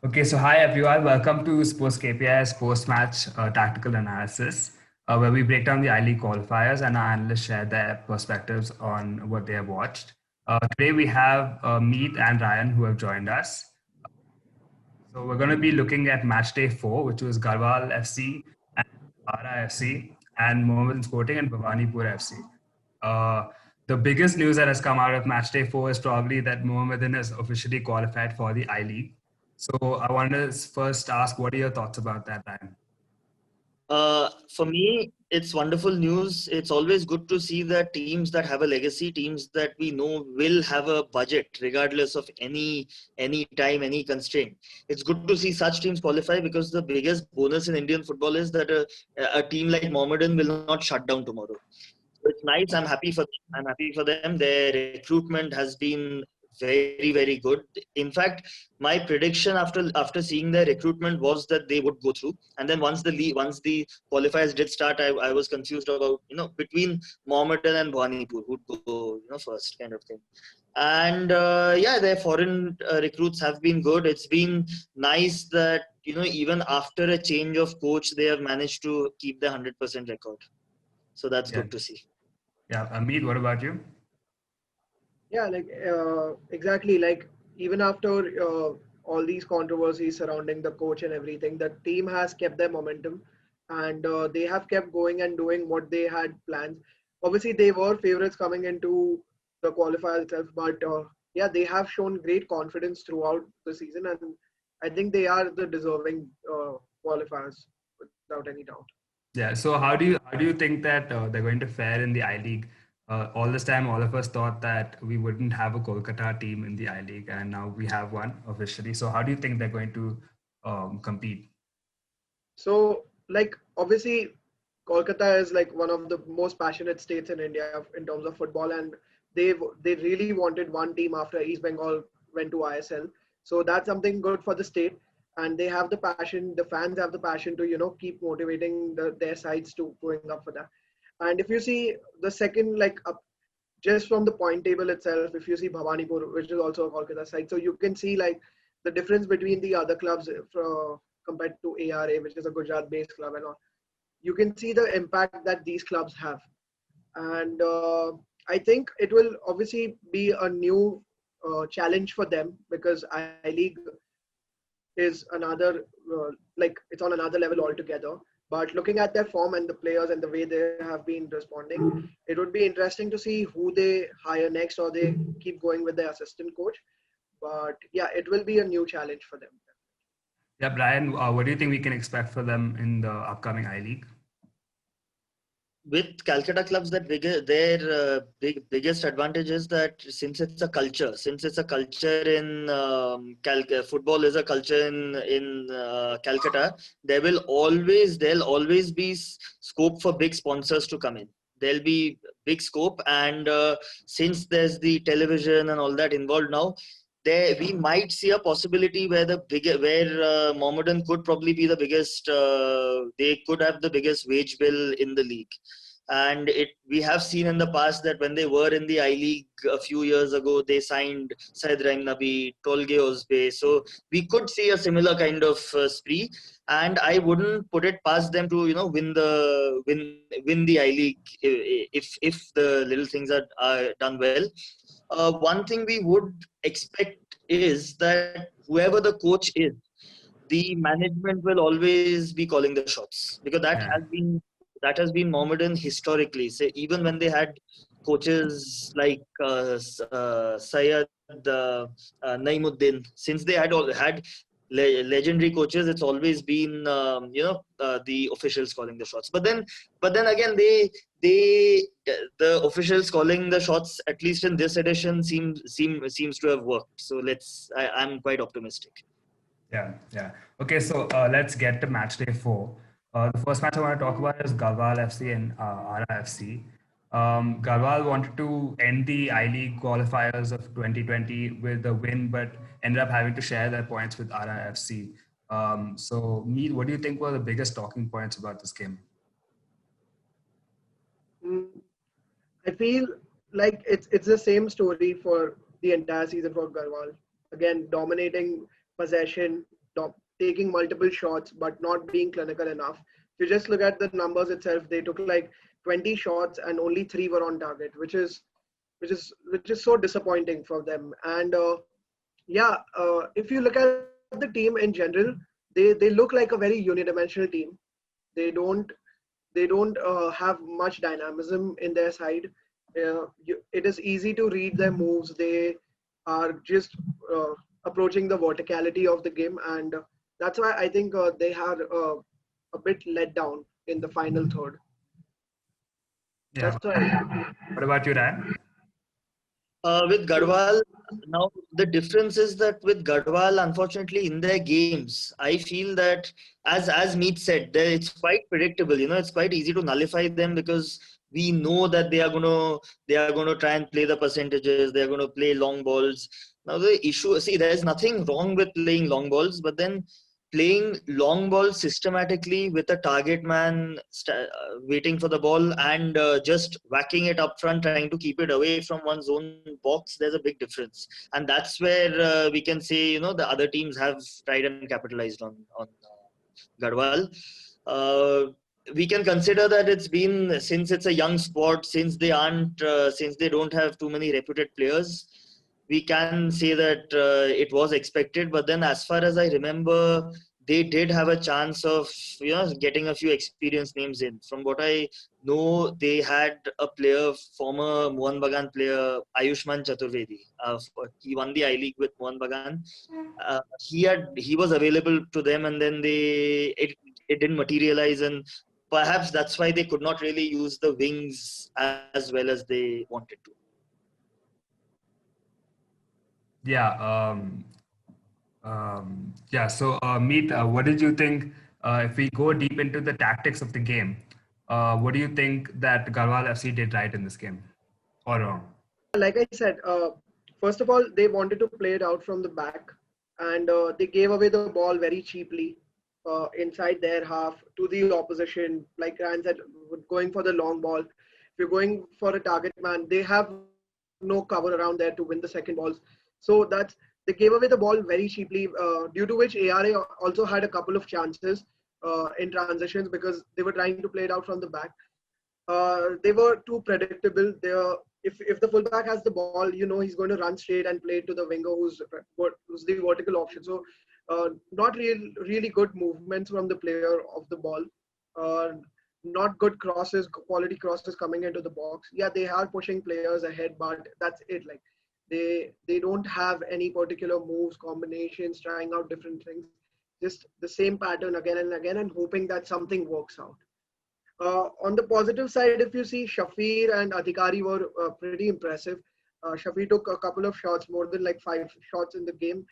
Okay, so hi everyone. Welcome to Sports KPI's post-match tactical analysis, where we break down the I-League qualifiers and our analysts share their perspectives on what they have watched. Today we have Meet and Ryan who have joined us. So we're going to be looking at match day 4, which was Garhwal FC and Ara FC and Mohammedan Sporting and Bhawanipur FC. Uh, the biggest news that has come out of match day 4 is probably that Mohammedan has officially qualified for the I-League. So I want to first ask, what are your thoughts about that, Ryan? For me, it's wonderful news. It's always good to see that teams that have a legacy, teams that we know will have a budget, regardless of any time, any constraint. It's good to see such teams qualify because the biggest bonus in Indian football is that a team like Mohammedan will not shut down tomorrow. So it's nice. I'm happy for them. I'm happy for them. Their recruitment has been very, very good. In fact, my prediction after seeing their recruitment was that they would go through. And then once the qualifiers did start, I was confused about between Mohammedan and Bhawanipur who'd go first kind of thing. And yeah, their foreign recruits have been good. It's been nice that even after a change of coach, they have managed to keep the 100% record. So that's Yeah. good to see. Yeah. Amit, what about you? Yeah, exactly. Like even after all these controversies surrounding the coach and everything, the team has kept their momentum, and they have kept going and doing what they had planned. Obviously, they were favorites coming into the qualifier itself, but yeah, they have shown great confidence throughout the season, and I think they are the deserving qualifiers without any doubt. Yeah. So how do you think that they're going to fare in the I League? All this time, all of us thought that we wouldn't have a Kolkata team in the I League, and now we have one officially. So how do you think they're going to compete? So, like, obviously, Kolkata is like one of the most passionate states in India in terms of football, and they really wanted one team after East Bengal went to ISL. So that's something good for the state, and they have the passion. The fans have the passion to keep motivating their sides to going up for that. And if you see the second, like up just from the point table itself, if you see Bhawanipur, which is also a Kolkata side, so you can see like the difference between the other clubs compared to ARA, which is a Gujarat-based club and all. You can see the impact that these clubs have, and I think it will obviously be a new challenge for them because I League is another it's on another level altogether. But looking at their form and the players and the way they have been responding, it would be interesting to see who they hire next or they keep going with their assistant coach. But yeah, it will be a new challenge for them. Yeah, Brian, what do you think we can expect for them in the upcoming I League? With Calcutta clubs, their biggest advantage is that since it's a culture in football is a culture in Calcutta, there'll always be scope for big sponsors to come in. There'll be big scope, and since there's the television and all that involved now, there we might see a possibility where Mohammedan could probably be the biggest. They could have the biggest wage bill in the league, and we have seen in the past that when they were in the I League a few years ago, they signed Said Rahim Nabi, Tolge Ozbe. So we could see a similar kind of spree, and I wouldn't put it past them to win the I League if the little things are done well. One thing we would expect is that whoever the coach is, the management will always be calling the shots because Yeah. that has been Mohammedan historically. So even when they had coaches like Syed Naimuddin, since they had legendary coaches, it's always been the officials calling the shots. But then again, they the officials calling the shots, at least in this edition, seems to have worked. So I'm quite optimistic. Yeah, yeah. Okay, so let's get to match day 4. The first match I want to talk about is Garhwal FC and Ara FC. Garhwal wanted to end the I League qualifiers of 2020 with a win, but ended up having to share their points with Ara FC. So, Meet, what do you think were the biggest talking points about this game? Mm, I feel like it's the same story for the entire season for Garwal. Again, dominating possession, taking multiple shots but not being clinical enough. If you just look at the numbers itself, they took like 20 shots and only 3 were on target, which is so disappointing for them. And if you look at the team in general, they look like a very unidimensional team. They don't have much dynamism in their side. It is easy to read their moves. They are just approaching the verticality of the game, and that's why I think they had a bit let down in the final third. Yeah. That's why. What about you, Ryan? With Garhwal, now the difference is that with Garhwal, unfortunately, in their games, I feel that as Meet said, it's quite predictable. It's quite easy to nullify them because we know that they are gonna try and play the percentages. They are gonna play long balls. Now the issue, see, there's nothing wrong with playing long balls, but then playing long ball systematically with a target man waiting for the ball and just whacking it up front, trying to keep it away from one's own box, there's a big difference. And that's where we can say, the other teams have tried and capitalized on Garhwal. We can consider that it's been, since it's a young sport, since they don't have too many reputed players, we can say that it was expected. But then as far as I remember, they did have a chance of getting a few experienced names in. From what I know, they had a player, former Mohan Bagan player, Ayushman Chaturvedi. He won the I-League with Mohan Bagan. He was available to them, and then it didn't materialize, and perhaps that's why they could not really use the wings as well as they wanted to. Yeah. So, Meet, what did you think? If we go deep into the tactics of the game, what do you think that Garhwal FC did right in this game, or wrong? Like I said, first of all, they wanted to play it out from the back, and they gave away the ball very cheaply inside their half to the opposition. Like Ryan said, going for the long ball. If you're going for a target man, they have no cover around there to win the second balls. So they gave away the ball very cheaply, due to which ARA also had a couple of chances in transitions because they were trying to play it out from the back. They were too predictable. If the fullback has the ball, he's going to run straight and play to the winger who's the vertical option. So not really good movements from the player of the ball. Not good crosses, quality crosses coming into the box. Yeah, they are pushing players ahead, but that's it. Like they don't have any particular moves, combinations, trying out different things. Just the same pattern again and again, and hoping that something works out. On the positive side, if you see, Shafir and Adhikari were pretty impressive. Shafir took a couple of shots, more than like 5 shots in the game.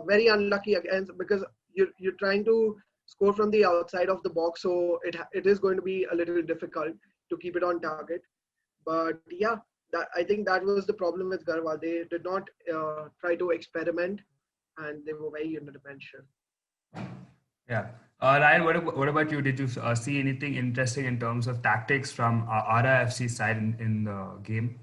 Very unlucky again because you're trying to score from the outside of the box, so it is going to be a little difficult to keep it on target. But yeah, I think that was the problem with Garhwal. They did not try to experiment, and they were very unidimensional. Yeah. Ryan, what about you? Did you see anything interesting in terms of tactics from RFC side in the game?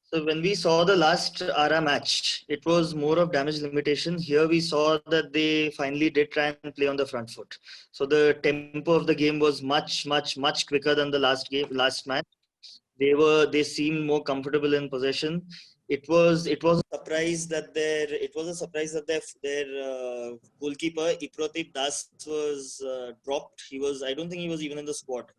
So when we saw the last ARA match, it was more of damage limitation. Here we saw that they finally did try and play on the front foot. So the tempo of the game was much, much, much quicker than the last match. They seemed more comfortable in possession. It was a surprise that their goalkeeper Iprotip Das was dropped. I don't think he was even in the squad,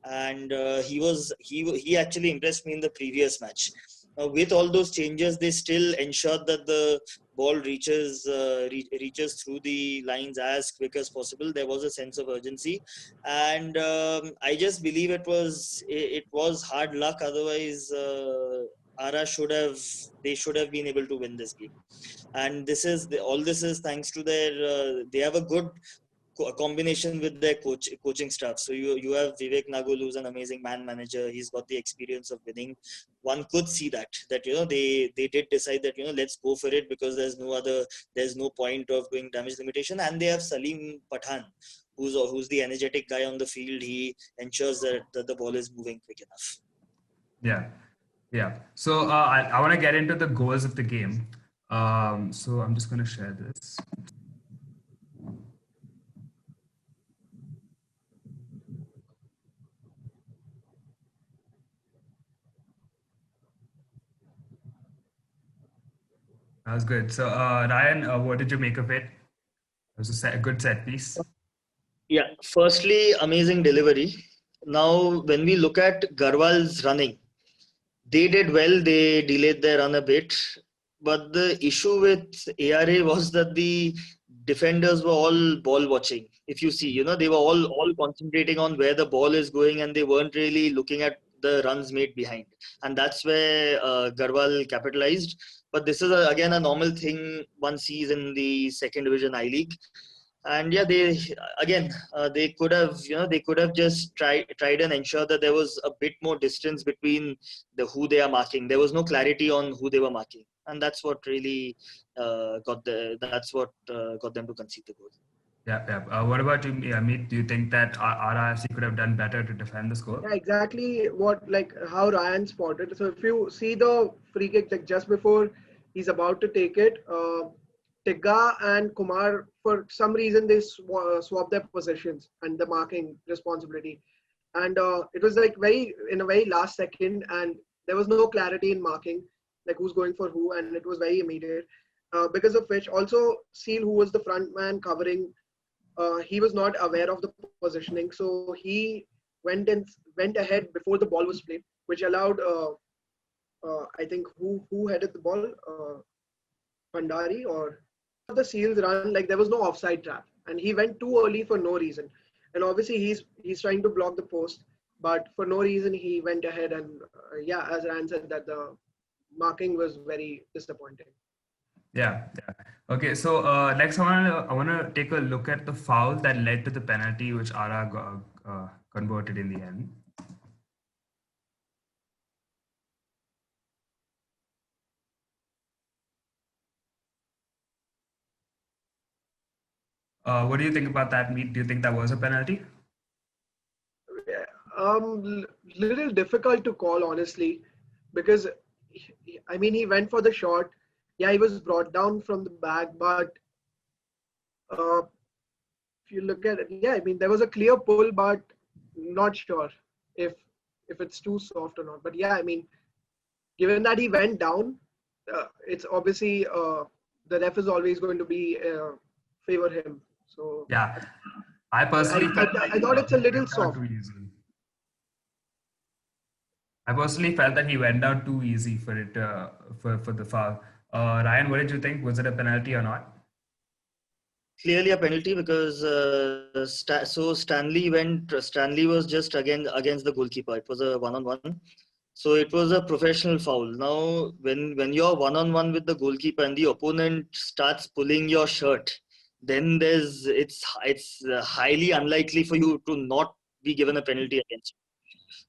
and he actually impressed me in the previous match. With all those changes, they still ensured that the ball reaches through the lines as quick as possible. There was a sense of urgency, and I just believe it was hard luck. Otherwise, Ara should have been able to win this game. And all this is thanks to their they have a good combination with their coaching staff. So you have Vivek Nagul, who's an amazing man manager. He's got the experience of winning. One could see that they did decide that let's go for it because there's no point of doing damage limitation. And they have Salim Pathan, who's the energetic guy on the field. He ensures that the ball is moving quick enough. Yeah. So I want to get into the goals of the game. So I'm just going to share this. That was good. So, Ryan, what did you make of it? It was a good set piece. Yeah, firstly, amazing delivery. Now, when we look at Garwal's running, they did well. They delayed their run a bit, but the issue with ARA was that the defenders were all ball watching. If you see, they were all concentrating on where the ball is going, and they weren't really looking at the runs made behind. And that's where Garwal capitalized. But this is again a normal thing one sees in the second division I League. And yeah, they could have just tried and ensure that there was a bit more distance between the who they are marking. There was no clarity on who they were marking, and that's what really got them to concede the goal. Yeah, yeah. What about you, Amit? Do you think that RRFC could have done better to defend the score? Yeah, exactly how Ryan spotted. So if you see the free kick, like just before he's about to take it, Tigga and Kumar, for some reason, they swap their positions and the marking responsibility. And it was like in a very last second, and there was no clarity in marking, like who's going for who, and it was very immediate. Because of which, also Seal, who was the front man covering, he was not aware of the positioning, so he went ahead before the ball was played, which allowed I think who headed the ball, Pandari or the Seals run, like there was no offside trap, and he went too early for no reason. And obviously he's trying to block the post, but for no reason he went ahead, and yeah, as Ryan said, that the marking was very disappointing. Yeah, yeah. Okay, so next I wanna take a look at the foul that led to the penalty, which Ara converted in the end. What do you think about that, Meet? Do you think that was a penalty? Little difficult to call, honestly, because I mean he went for the shot. Yeah, he was brought down from the back, but if you look at it, yeah, I mean there was a clear pull, but not sure if it's too soft or not. But yeah, I mean, given that he went down, it's obviously the ref is always going to be favor him. So yeah, I personally I thought it's a little soft. I personally felt that he went down too easy for it for the foul. Ryan, what did you think? Was it a penalty or not? Clearly a penalty because Stanley was just against the goalkeeper. It was a one-on-one. So it was a professional foul. Now, when you're one-on-one with the goalkeeper and the opponent starts pulling your shirt, then it's highly unlikely for you to not be given a penalty against you.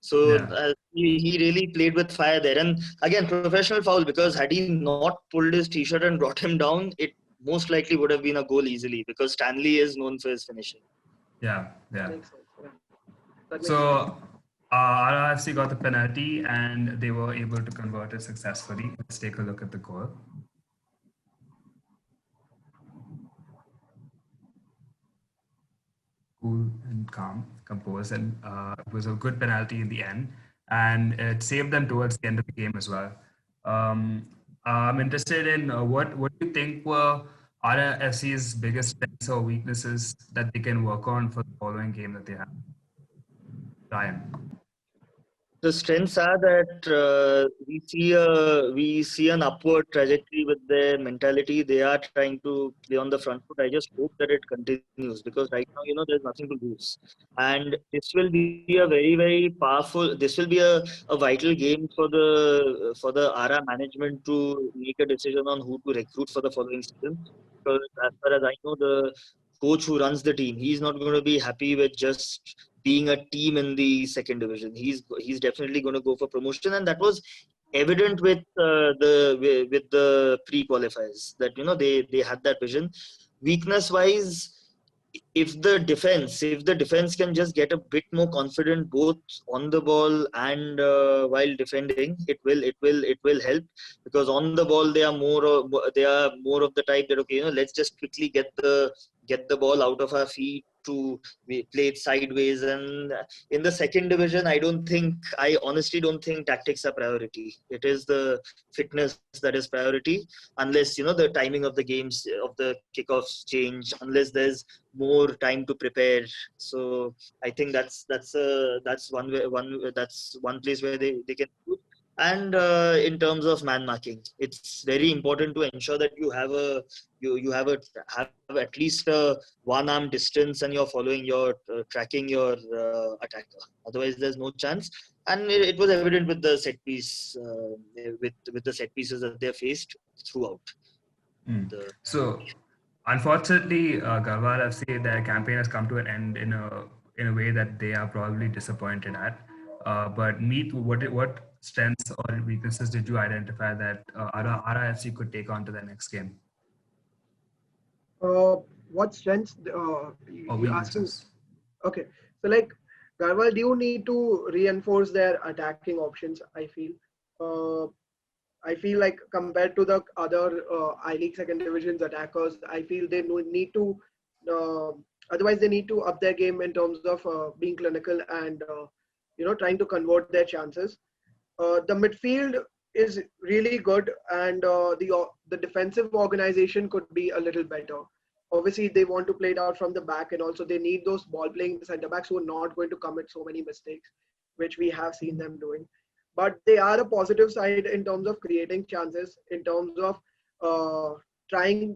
So Yeah. he really played with fire there. And again, professional foul, because had he not pulled his t-shirt and brought him down, it most likely would have been a goal easily, because Stanley is known for his finishing. Yeah, yeah. Makes sense, yeah. That makes So RRFC got the penalty and they were able to convert it successfully. Let's take a look at the goal. Cool and calm, composed, and it was a good penalty in the end, and it saved them towards the end of the game as well. I'm interested in what do you think were RFC's biggest strengths or weaknesses that they can work on for the following game that they have? Ryan. The strengths are that we see an upward trajectory with their mentality. They are trying to play on the front foot. I just hope that it continues, because right now, there's nothing to lose, and this will be a very, very powerful. This will be a vital game for the ARA management to make a decision on who to recruit for the following season. Because as far as I know, the coach who runs the team, he's not going to be happy with just being a team in the second division. He's definitely going to go for promotion, and that was evident with the pre-qualifiers, that they had that vision. Weakness wise, if the defense can just get a bit more confident both on the ball and while defending, it will help, because on the ball they are more of the type that, okay, let's just quickly get the ball out of our feet to play it sideways. And in the second division, I honestly don't think tactics are priority. It is the fitness that is priority, unless the timing of the games of the kickoffs change, unless there's more time to prepare. So I think that's one place where they can do. And in terms of man marking, it's very important to ensure that you have at least a one arm distance, and you're following your tracking your attacker. Otherwise, there's no chance. And it was evident with the set piece, with the set pieces that they faced throughout. So, unfortunately, Garhwal FC, their campaign has come to an end in a way that they are probably disappointed at. But Meet, what strengths or weaknesses did you identify that RRFC could take on to the next game? What strengths Or you asking? weaknesses? Okay, so like Garhwal, do you need to reinforce their attacking options? I feel like compared to the other I-League second divisions attackers, I feel they need to. Uh, Otherwise, they need to up their game in terms of being clinical and trying to convert their chances. The midfield is really good, and the defensive organization could be a little better. Obviously, they want to play it out from the back, and also they need those ball playing centre backs who are not going to commit so many mistakes, which we have seen them doing. But they are a positive side in terms of creating chances, in terms of trying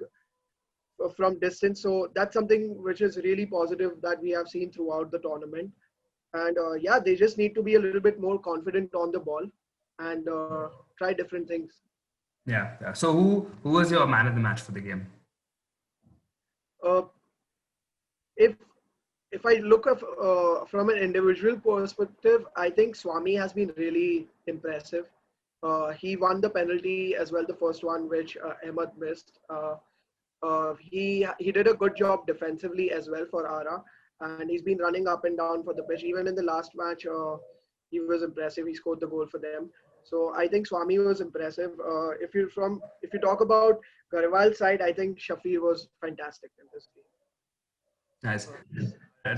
from distance. So that's something which is really positive that we have seen throughout the tournament. And yeah, they just need to be a little bit more confident on the ball and try different things. Yeah. So who was your man of the match for the game? Uh, if if I look at from an individual perspective, I think Swami has been really impressive. He won the penalty as well, the first one, which Ahmed missed. He did a good job defensively as well for Ara, and he's been running up and down for the pitch. Even in the last match, he was impressive. He scored the goal for them. So I think Swami was impressive. If you talk about Garhwal's side, I think Shafir was fantastic in this game. Nice.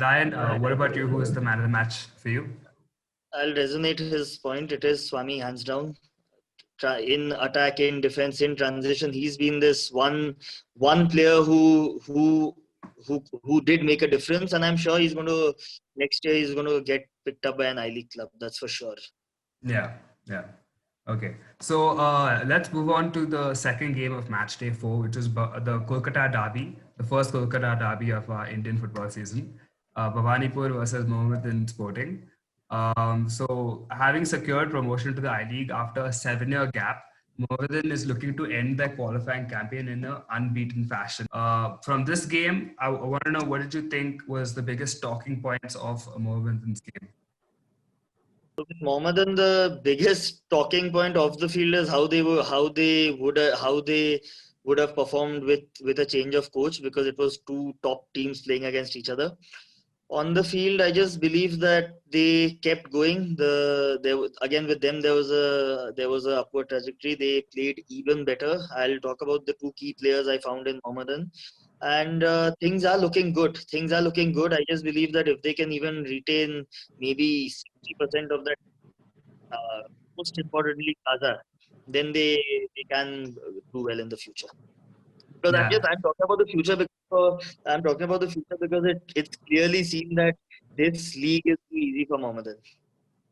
Ryan, what about you? Who is the man of the match for you? I'll resonate his point. It is Swami, hands down. In attack, in defense, in transition, he's been this one player who did make a difference, and I'm sure next year he's going to get picked up by an I-League club. That's for sure. Yeah. Okay, so let's move on to the second game of match day 4, which is the Kolkata derby, the first Kolkata derby of our Indian football season. Bhawanipur versus Mohammedan Sporting. So having secured promotion to the I-League after a 7-year gap, Mohammedan is looking to end their qualifying campaign in an unbeaten fashion. From this game, I want to know, what did you think was the biggest talking points of Mohammedan's game? With Mohammedan, the biggest talking point of the field is how they would have performed with a change of coach, because it was two top teams playing against each other. On the field, I just believe that they kept going. Again with them, there was a upward trajectory. They played even better. I'll talk about the two key players I found in Mohammedan, and things are looking good. I just believe that if they can even retain maybe 60% of that, most importantly, Kaza, then they can do well in the future. Because Yeah. I'm talking about the future because it's clearly seen that this league is too easy for Mohammedan.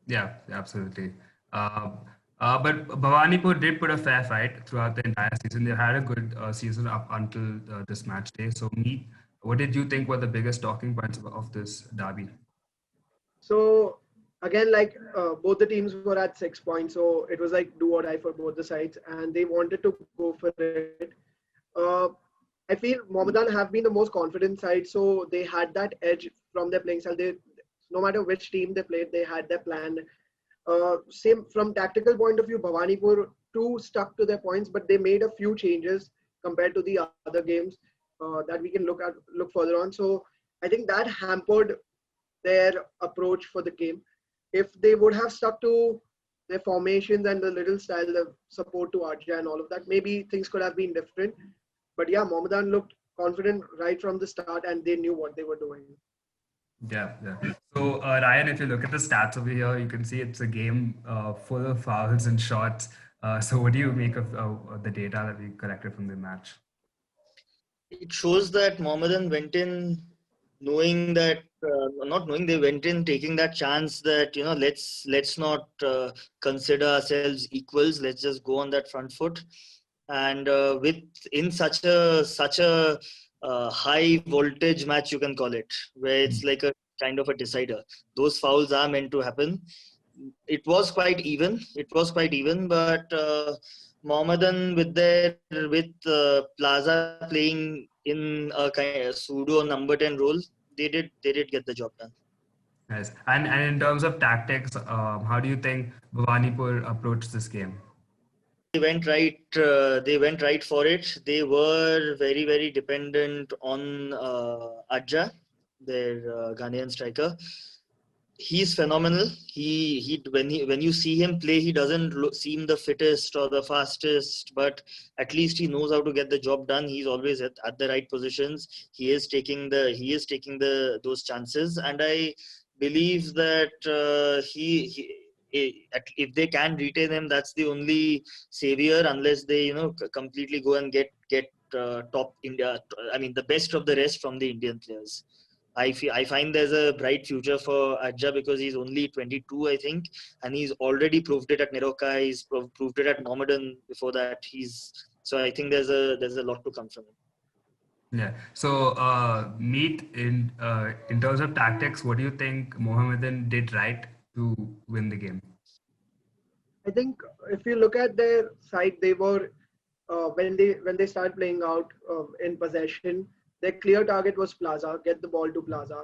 Yeah, absolutely. But Bhawanipur did put a fair fight throughout the entire season. They had a good season up until this match day. So, what did you think were the biggest talking points of this derby? So again, like both the teams were at 6 points, so it was like do or die for both the sides, and they wanted to go for it. Uh, I feel Mohammedan have been the most confident side, so they had that edge from their playing style. No matter which team they played, they had their plan. Same from tactical point of view, Bhawanipur too stuck to their points, but they made a few changes compared to the other games that we can look further on. So I think that hampered their approach for the game. If they would have stuck to their formations and the little style of support to Arja and all of that, maybe things could have been different. But yeah, Mohammedan looked confident right from the start, and they knew what they were doing. Yeah, yeah. So Ryan, if you look at the stats over here, you can see it's a game full of fouls and shots. So what do you make of the data that we collected from the match? It shows that Mohammedan went in knowing that, not knowing, they went in taking that chance that, let's not consider ourselves equals. Let's just go on that front foot. And with in such a high voltage match, you can call it, where it's like a kind of a decider. Those fouls are meant to happen. It was quite even. It was quite even, but Mohammedan with Plaza playing in a kind of pseudo number 10 role, they did get the job done. Yes. And in terms of tactics, how do you think Bhawanipur approached this game? They went right. They went right for it. They were very, very dependent on Adja, their Ghanaian striker. He's phenomenal. When you see him play, he doesn't seem the fittest or the fastest, but at least he knows how to get the job done. He's always at the right positions. He is taking those chances, and I believe that if they can retain him, that's the only savior, unless they completely go and get top India. I mean, the best of the rest from the Indian players. I find there's a bright future for Adja because he's only 22, I think, and he's already proved it at Neroka. He's proved it at Mohammedan before that. So I think there's a lot to come from him. Yeah. So, Meet, in terms of tactics, what do you think Mohammedan did right to win the game? I think if you look at their side, they were when they started playing out in possession, their clear target was Plaza. Get the ball to Plaza.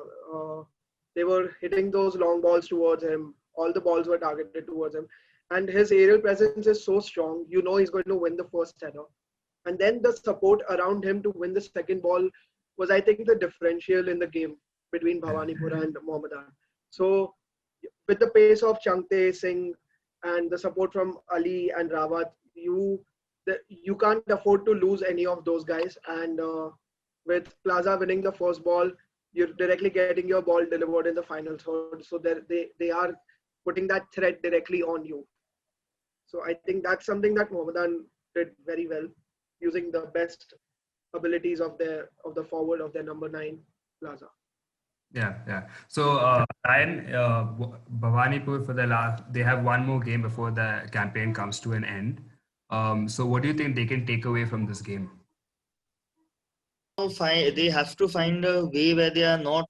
They were hitting those long balls towards him. All the balls were targeted towards him, and his aerial presence is so strong. You know he's going to win the first header, and then the support around him to win the second ball was, I think, the differential in the game between Bhawanipur and Mohammedan. So, with the pace of Changte Singh and the support from Ali and Rawat, you can't afford to lose any of those guys. And with Plaza winning the first ball, you're directly getting your ball delivered in the final third. So they are putting that threat directly on you. So I think that's something that Mohammedan did very well, using the best abilities of the forward of their number 9 Plaza. Yeah, yeah. So, Ryan, Bhawanipur they have one more game before the campaign comes to an end. So what do you think they can take away from this game? They have to find a way where they are not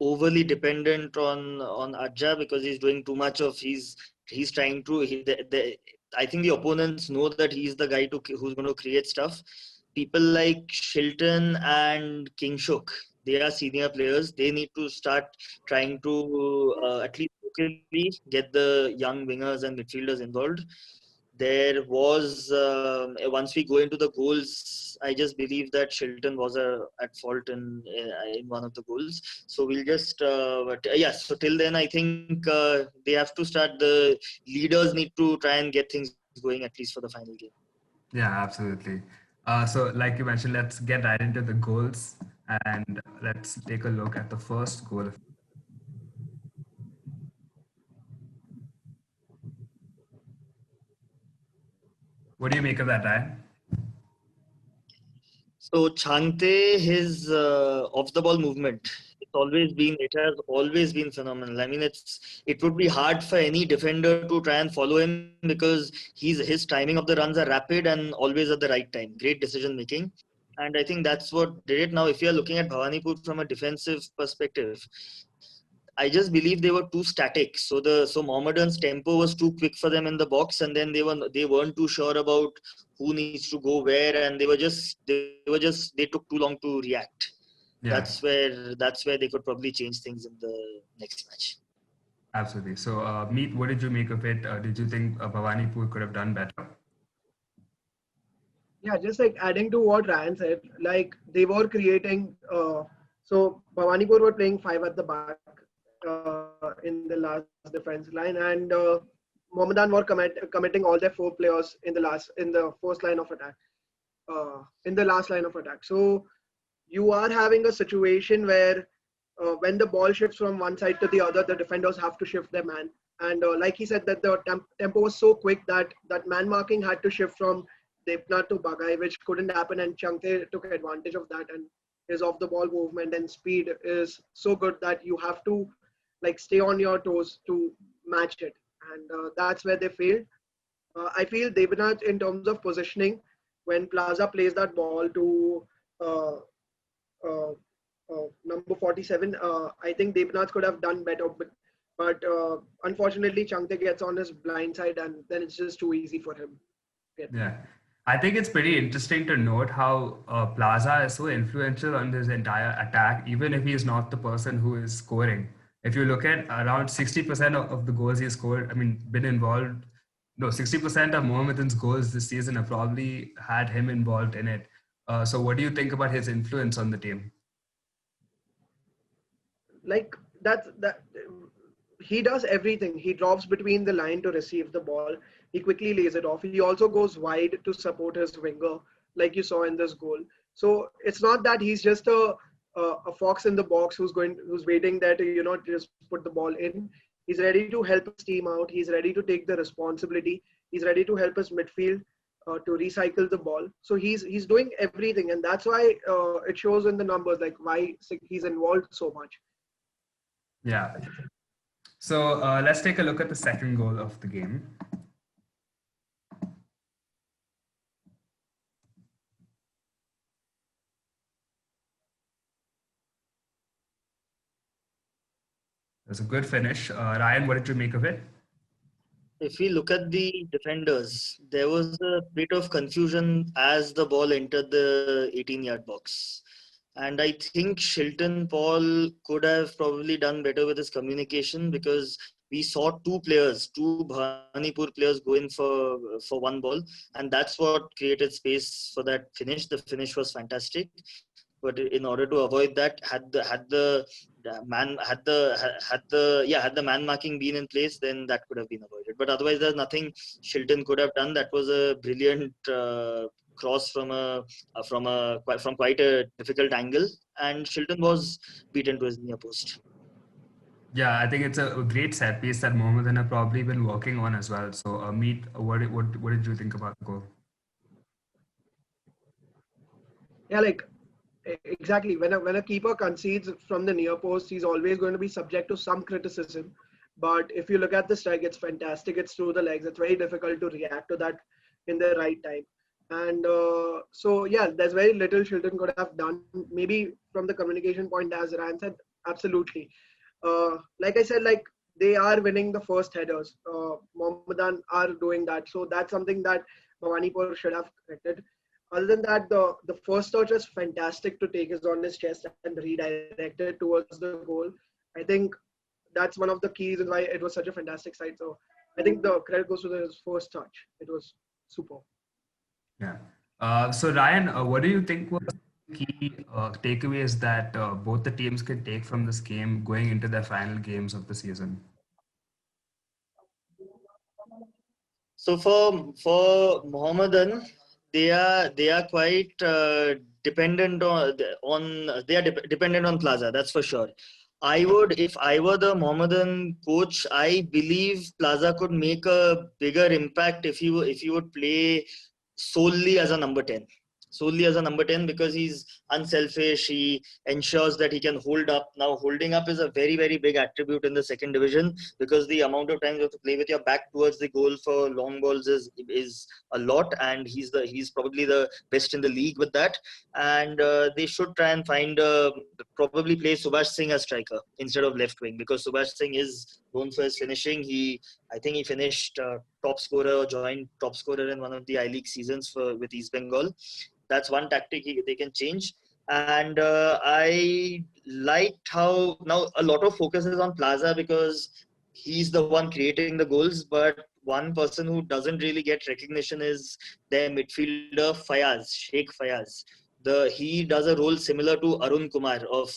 overly dependent on Adja, because he's doing too much of he's trying to. I think the opponents know that he's the guy who's going to create stuff. People like Shilton and Kingshuk, they are senior players. They need to start trying to at least locally get the young wingers and midfielders involved. There was once we go into the goals, I just believe that Shilton was at fault in one of the goals. So we'll just So till then, I think they have to start. The leaders need to try and get things going at least for the final game. Yeah, absolutely. So, like you mentioned, let's get right into the goals and let's take a look at the first goal. What do you make of that, Ryan? So Changte, his off the ball movement, it has always been phenomenal. I mean, it would be hard for any defender to try and follow him, because his timing of the runs are rapid and always at the right time. Great decision making. And I think that's what did it. Now, if you're looking at Bhawanipur from a defensive perspective, I just believe they were too static. So Mohammedan's tempo was too quick for them in the box, and then they weren't too sure about who needs to go where, and they took too long to react. Yeah. That's where they could probably change things in the next match. Absolutely. So, Meet, what did you make of it? Did you think Bhawanipur could have done better? Yeah, just like adding to what Ryan said, like they were creating. So Bhawanipur were playing 5 at the back in the last defense line, and Mohammedan were committing all their 4 players in the first line of attack, in the last line of attack. So you are having a situation where when the ball shifts from one side to the other, the defenders have to shift their man. And like he said, that the tempo was so quick that that man marking had to shift from Depnath to Bagai, which couldn't happen. And Changte took advantage of that. And his off the ball movement and speed is so good that you have to like stay on your toes to match it. And that's where they failed. I feel Debnath, in terms of positioning, when Plaza plays that ball to uh, uh, number 47, I think Debnath could have done better. But unfortunately, Changte gets on his blind side, and then it's just too easy for him. Yeah. I think it's pretty interesting to note how Plaza is so influential on this entire attack, even if he's not the person who is scoring. If you look at around 60% of the goals he scored, I mean, been involved, no, 60% of Mohammedan's goals this season have probably had him involved in it. So what do you think about his influence on the team? Like that he does everything. He drops between the line to receive the ball. He quickly lays it off. He also goes wide to support his winger, like you saw in this goal. So it's not that he's just a fox in the box who's waiting there to just put the ball in. He's ready to help his team out. He's ready to take the responsibility. He's ready to help his midfield to recycle the ball. So he's doing everything, and that's why it shows in the numbers, like why he's involved so much. Yeah. So let's take a look at the second goal of the game. It was a good finish. Ryan, what did you make of it? If we look at the defenders, there was a bit of confusion as the ball entered the 18-yard box. And I think Shilton Paul could have probably done better with his communication, because we saw two Bhanipur players go in for one ball, and that's what created space for that finish. The finish was fantastic, but in order to avoid that, had the man marking been in place, then that could have been avoided. But otherwise, there's nothing Shilton could have done. That was a brilliant cross from quite a difficult angle, and Shilton was beaten to his near post. Yeah, I think it's a great set piece that Mohammedan have probably been working on as well. So, Meet, what did you think about the goal? Yeah, like exactly. When a keeper concedes from the near post, he's always going to be subject to some criticism. But if you look at the strike, it's fantastic. It's through the legs. It's very difficult to react to that in the right time. And so, yeah, there's very little Shilton could have done. Maybe from the communication point, as Ryan said, absolutely. Like I said, like they are winning the first headers. Mohammedan are doing that. So that's something that Bhawanipur should have corrected. Other than that, the first touch is fantastic to take it on his chest and redirect it towards the goal. I think that's one of the key reasons why it was such a fantastic sight. So I think the credit goes to his first touch. It was super. Yeah. So Ryan, what do you think was the key takeaways that both the teams can take from this game going into their final games of the season? So for Mohammedan, they are quite dependent dependent on Plaza. That's for sure. If I were the Mohammedan coach, I believe Plaza could make a bigger impact if he would play solely as a number 10. Solely as a number 10, because he's unselfish. He ensures that he can hold up. Now, holding up is a very, very big attribute in the second division, because the amount of times you have to play with your back towards the goal for long balls is a lot, and he's probably the best in the league with that. And they should try and probably play Subhash Singh as striker instead of left wing, because Subhash Singh is known for his finishing. I think he finished top scorer or joint top scorer in one of the I-League seasons with East Bengal. That's one tactic they can change. And I liked how now a lot of focus is on Plaza, because he's the one creating the goals. But one person who doesn't really get recognition is their midfielder, Sheikh Fayaz. He does a role similar to Arun Kumar of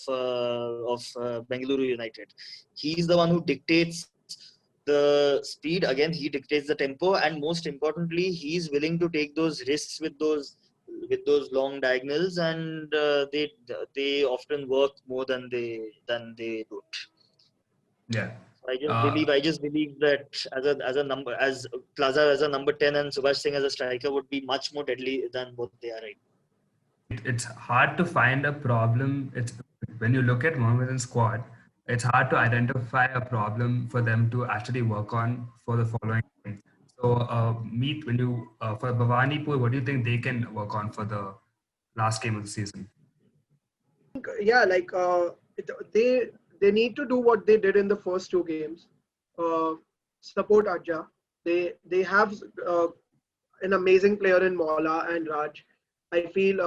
Bengaluru United. He's the one who dictates the speed. Again, he dictates the tempo, and most importantly, he's willing to take those risks with those with those long diagonals, and they often work more than they don't. Yeah. I just believe that as Plaza as a number 10 and Subhash Singh as a striker would be much more deadly than what they are right. It's hard to find a problem. It's when you look at Mohammedan's squad, it's hard to identify a problem for them to actually work on for the following game. So, Meet, when you for Bhawanipur, what do you think they can work on for the last game of the season? Yeah, like they need to do what they did in the first two games. Uh, Support Adja. They have an amazing player in Mola and Raj. I feel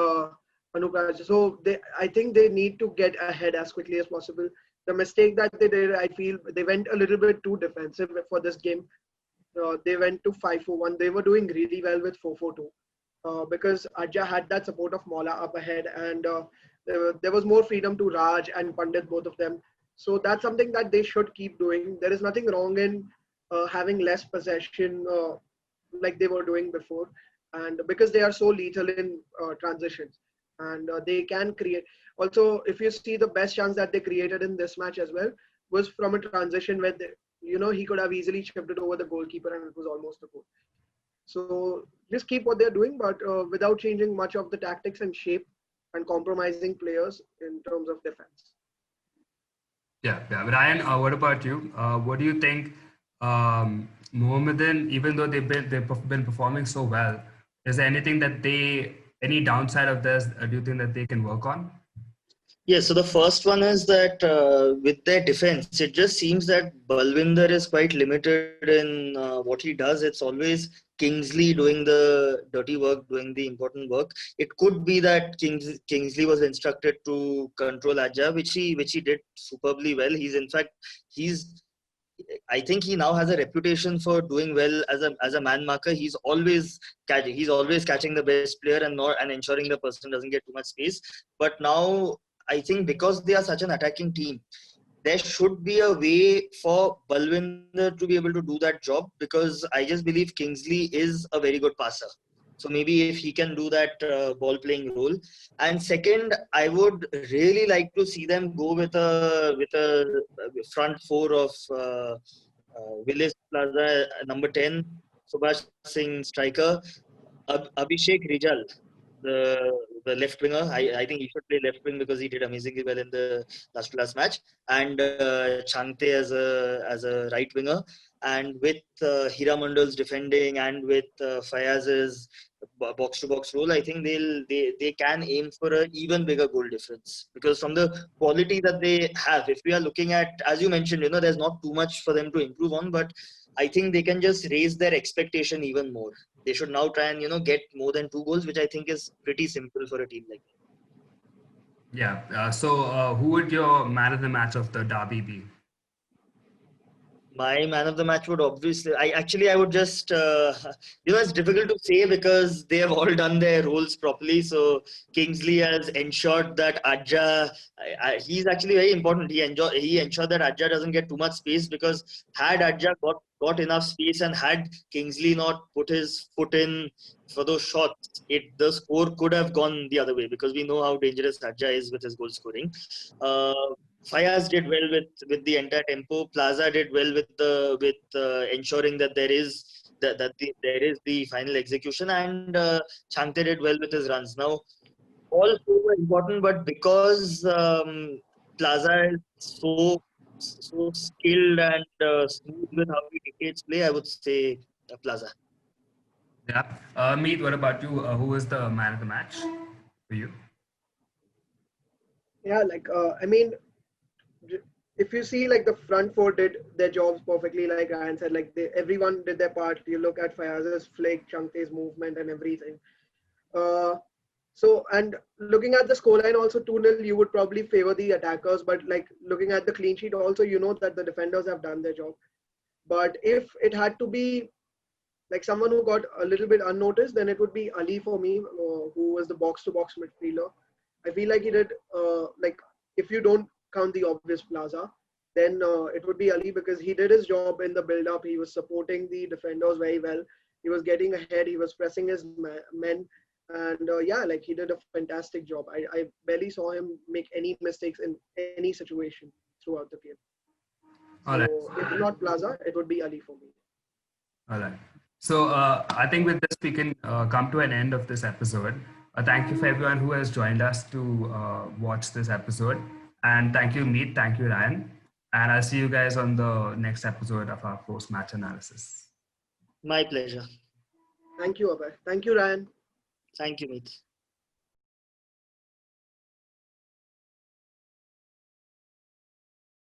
Anup Raj. So I think they need to get ahead as quickly as possible. The mistake that they did, I feel they went a little bit too defensive for this game. They went to 5-4-1. They were doing really well with 4-4-2 because Adja had that support of Mola up ahead, and there was more freedom to Raj and Pandit, both of them. So that's something that they should keep doing. There is nothing wrong in having less possession like they were doing before, and because they are so lethal in transitions, and they can create. Also, if you see the best chance that they created in this match as well was from a transition where he could have easily chipped it over the goalkeeper and it was almost a goal. So just keep what they're doing, but without changing much of the tactics and shape and compromising players in terms of defense. Yeah, yeah. Ryan, what about you? What do you think? Mohammedan, even though they've been performing so well, is there anything that any downside of this? Do you think that they can work on? Yeah, so the first one is that with their defense, it just seems that Balwinder is quite limited in what he does. It's always Kingsley doing the dirty work, doing the important work. It could be that Kingsley was instructed to control Adja, which he did superbly well. He's I think he now has a reputation for doing well as a man marker. He's always catching the best player and ensuring the person doesn't get too much space. But now I think because they are such an attacking team, there should be a way for Balwinder to be able to do that job, because I just believe Kingsley is a very good passer. So maybe if he can do that ball playing role. And second, I would really like to see them go with a front four of Willis Plaza, number 10, Subhash Singh striker, Abhishek Rijal, the left winger. I think he should play left wing because he did amazingly well in the last match. And Changte as a right winger. And with Hira Mandal's defending and with Fayaz's box to box role, I think they can aim for an even bigger goal difference, because from the quality that they have, if we are looking at, as you mentioned, there's not too much for them to improve on, but I think they can just raise their expectation even more. They should now try and get more than 2 goals, which I think is pretty simple for a team like that. Yeah. So, who would your man of the match of the derby be? My man of the match would obviously, I would just, it's difficult to say because they have all done their roles properly. So Kingsley has ensured that Adja, he's actually very important. He ensured that Adja doesn't get too much space, because had Adja got enough space and had Kingsley not put his foot in for those shots, the score could have gone the other way, because we know how dangerous Adja is with his goal scoring. Fayaz did well with the entire tempo. Plaza did well with ensuring that there is the final execution, and Changte did well with his runs. Now, all four were important, but because Plaza is so skilled and smooth with how he dictates play, I would say Plaza. Yeah. Meet, what about you? Who is the man of the match for you? Yeah, like I mean, if you see, like, the front four did their jobs perfectly, like Ryan said, like everyone did their part. You look at Fayaz's flick, Changte's movement and everything. And looking at the scoreline also 2-0, you would probably favor the attackers, but like looking at the clean sheet also, that the defenders have done their job. But if it had to be like someone who got a little bit unnoticed, then it would be Ali for me, who was the box-to-box midfielder. I feel like he did, like, if you don't count the obvious Plaza, then it would be Ali, because he did his job in the build-up. He was supporting the defenders very well. He was getting ahead. He was pressing his men. And yeah, like he did a fantastic job. I barely saw him make any mistakes in any situation throughout the game. All right. So if not Plaza, it would be Ali for me. All right. So I think with this, we can come to an end of this episode. Thank you for everyone who has joined us to watch this episode. And thank you, Meet. Thank you, Ryan. And I'll see you guys on the next episode of our post-match analysis. My pleasure. Thank you, Abhay. Thank you, Ryan. Thank you, Meet.